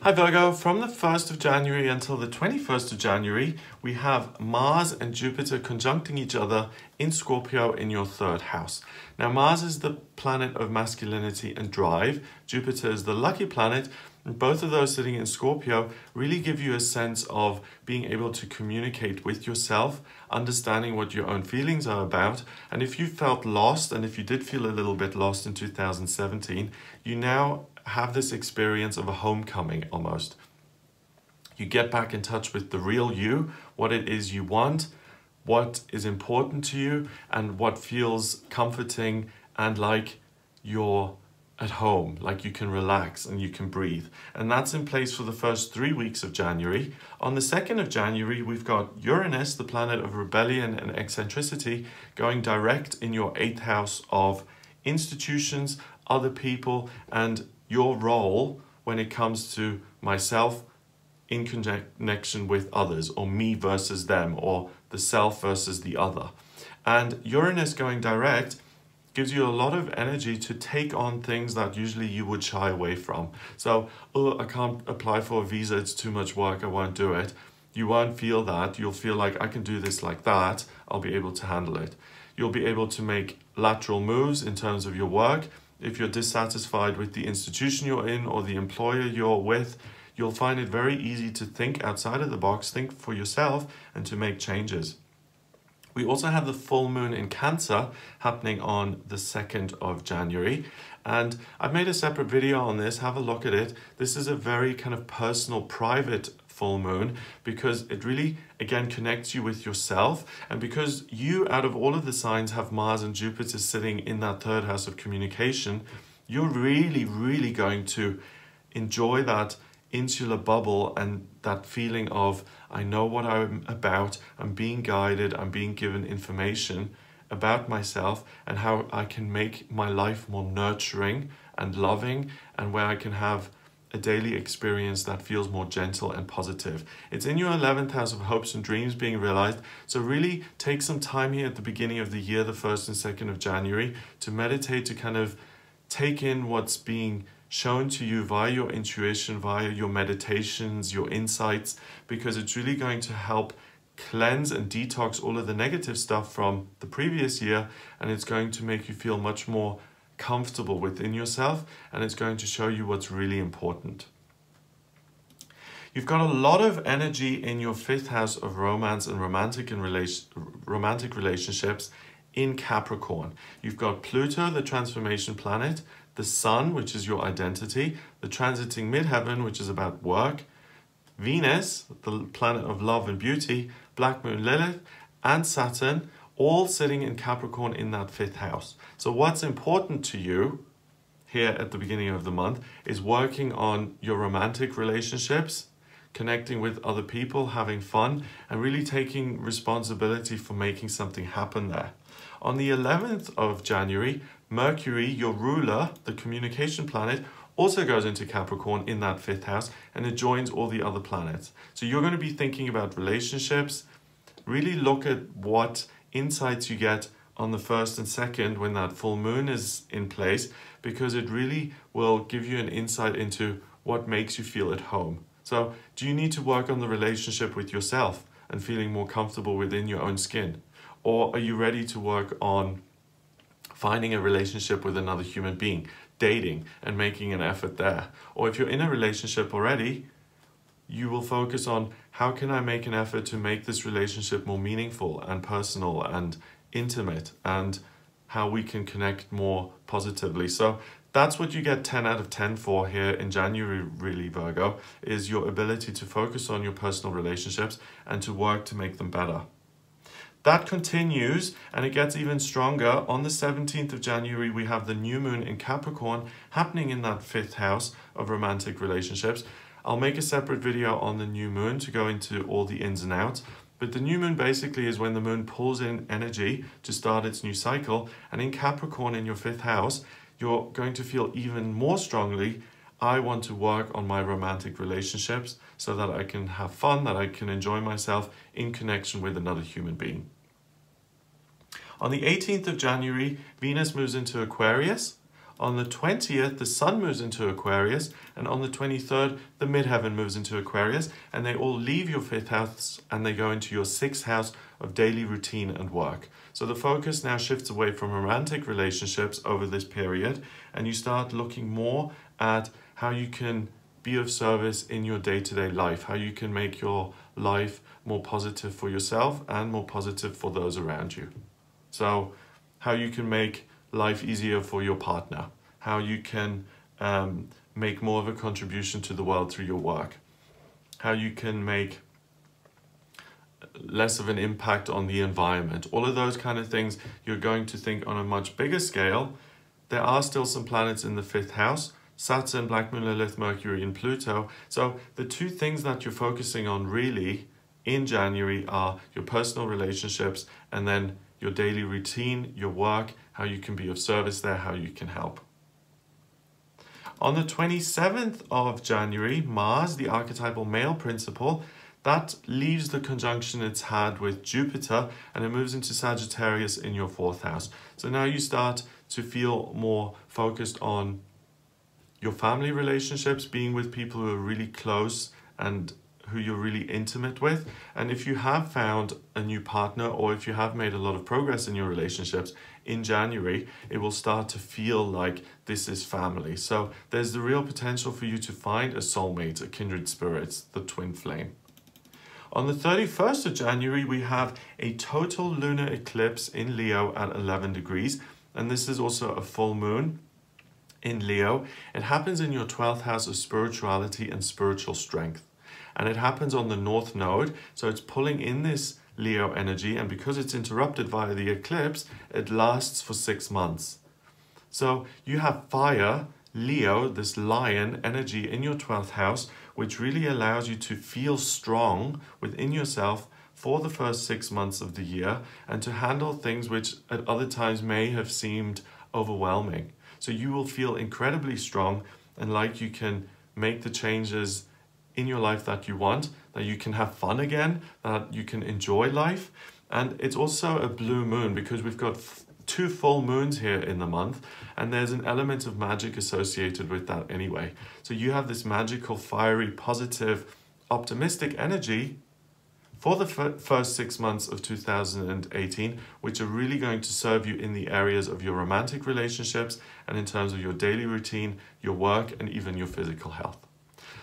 Hi Virgo, from the 1st of January until the 21st of January, we have Mars and Jupiter conjuncting each other in Scorpio in your third house. Now Mars is the planet of masculinity and drive, Jupiter is the lucky planet, and both of those sitting in Scorpio really give you a sense of being able to communicate with yourself, understanding what your own feelings are about, and if you felt lost, and if you did feel a little bit lost in 2017, you now have this experience of a homecoming almost. You get back in touch with the real you, what it is you want, what is important to you, and what feels comforting and like you're at home, like you can relax and you can breathe. And that's in place for the first 3 weeks of January. On the 2nd of January, we've got Uranus, the planet of rebellion and eccentricity, going direct in your 8th house of institutions, other people, and your role when it comes to myself in connection with others, or me versus them, or the self versus the other. And Uranus going direct gives you a lot of energy to take on things that usually you would shy away from. So, oh, I can't apply for a visa, it's too much work, I won't do it. You won't feel that. You'll feel like, I can do this like that, I'll be able to handle it. You'll be able to make lateral moves in terms of your work. If you're dissatisfied with the institution you're in or the employer you're with, you'll find it very easy to think outside of the box, think for yourself, and to make changes. We also have the full moon in Cancer happening on the 2nd of January. And I've made a separate video on this, have a look at it. This is a very kind of personal, private full moon because it really, again, connects you with yourself. And because you, out of all of the signs, have Mars and Jupiter sitting in that third house of communication, you're really going to enjoy that insular bubble and that feeling of, I know what I'm about, I'm being guided, I'm being given information about myself and how I can make my life more nurturing and loving, and where I can have a daily experience that feels more gentle and positive. It's in your 11th house of hopes and dreams being realized. So really take some time here at the beginning of the year, the 1st and 2nd of January, to meditate, to kind of take in what's being shown to you via your intuition, via your meditations, your insights, because it's really going to help cleanse and detox all of the negative stuff from the previous year, and it's going to make you feel much more comfortable within yourself, and it's going to show you what's really important. You've got a lot of energy in your 5th house of romance and romantic relationships in Capricorn. You've got Pluto, the transformation planet, the Sun, which is your identity, the transiting midheaven, which is about work, Venus, the planet of love and beauty, Black Moon Lilith, and Saturn, all sitting in Capricorn in that 5th house. So what's important to you here at the beginning of the month is working on your romantic relationships, connecting with other people, having fun, and really taking responsibility for making something happen there. On the 11th of January, Mercury, your ruler, the communication planet, also goes into Capricorn in that 5th house, and it joins all the other planets. So you're going to be thinking about relationships. Really look at what insights you get on the 1st and 2nd when that full moon is in place, because it really will give you an insight into what makes you feel at home. So do you need to work on the relationship with yourself and feeling more comfortable within your own skin? Or are you ready to work on finding a relationship with another human being, dating and making an effort there? Or if you're in a relationship already, you will focus on, how can I make an effort to make this relationship more meaningful and personal and intimate, and how we can connect more positively. So that's what you get 10 out of 10 for here in January, really, Virgo, is your ability to focus on your personal relationships and to work to make them better. That continues, and it gets even stronger. On the 17th of January, we have the new moon in Capricorn happening in that 5th house of romantic relationships. I'll make a separate video on the new moon to go into all the ins and outs. But the new moon basically is when the moon pulls in energy to start its new cycle. And in Capricorn, in your 5th house, you're going to feel even more strongly, I want to work on my romantic relationships so that I can have fun, that I can enjoy myself in connection with another human being. On the 18th of January, Venus moves into Aquarius. On the 20th, the Sun moves into Aquarius, and on the 23rd, the midheaven moves into Aquarius, and they all leave your 5th house and they go into your 6th house of daily routine and work. So the focus now shifts away from romantic relationships over this period, and you start looking more at how you can be of service in your day-to-day life, how you can make your life more positive for yourself and more positive for those around you. So how you can make life easier for your partner, how you can make more of a contribution to the world through your work, how you can make less of an impact on the environment. All of those kind of things you're going to think on a much bigger scale. There are still some planets in the 5th house, Saturn, Black Moon, Lilith, Mercury, and Pluto. So the two things that you're focusing on really in January are your personal relationships and then your daily routine, your work, how you can be of service there, how you can help. On the 27th of January, Mars, the archetypal male principle, that leaves the conjunction it's had with Jupiter and it moves into Sagittarius in your 4th house. So now you start to feel more focused on your family relationships, being with people who are really close and who you're really intimate with. And if you have found a new partner or if you have made a lot of progress in your relationships in January, it will start to feel like this is family. So there's the real potential for you to find a soulmate, a kindred spirit, the twin flame. On the 31st of January, we have a total lunar eclipse in Leo at 11 degrees. And this is also a full moon in Leo. It happens in your 12th house of spirituality and spiritual strength. And it happens on the North Node, so it's pulling in this Leo energy, and because it's interrupted via the eclipse, it lasts for 6 months. So you have fire, Leo, this lion energy in your 12th house, which really allows you to feel strong within yourself for the first 6 months of the year and to handle things which at other times may have seemed overwhelming. So you will feel incredibly strong and like you can make the changes in your life that you want, that you can have fun again, that you can enjoy life. And it's also a blue moon because we've got 2 full moons here in the month, and there's an element of magic associated with that anyway. So you have this magical, fiery, positive, optimistic energy for the first 6 months of 2018, which are really going to serve you in the areas of your romantic relationships and in terms of your daily routine, your work, and even your physical health.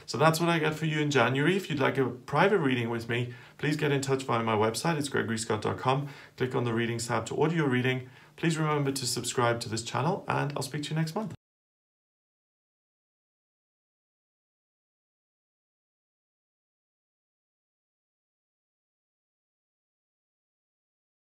So that's what I got for you in January. If you'd like a private reading with me, please get in touch via my website. It's gregoryscott.com. Click on the readings tab to order your reading. Please remember to subscribe to this channel, and I'll speak to you next month.